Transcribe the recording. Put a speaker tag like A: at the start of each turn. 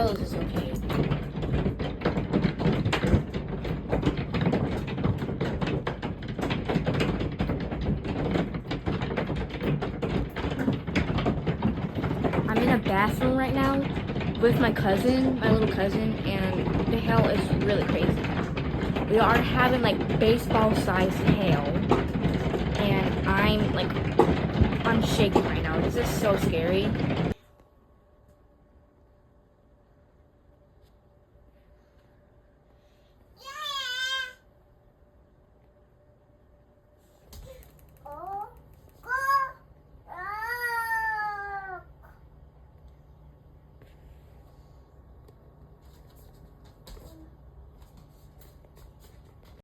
A: Carlos is okay. I'm in a bathroom right now with my cousin, my little cousin, and the hail is really crazy. We are having like baseball-sized hail, and I'm shaking right now. This is so scary.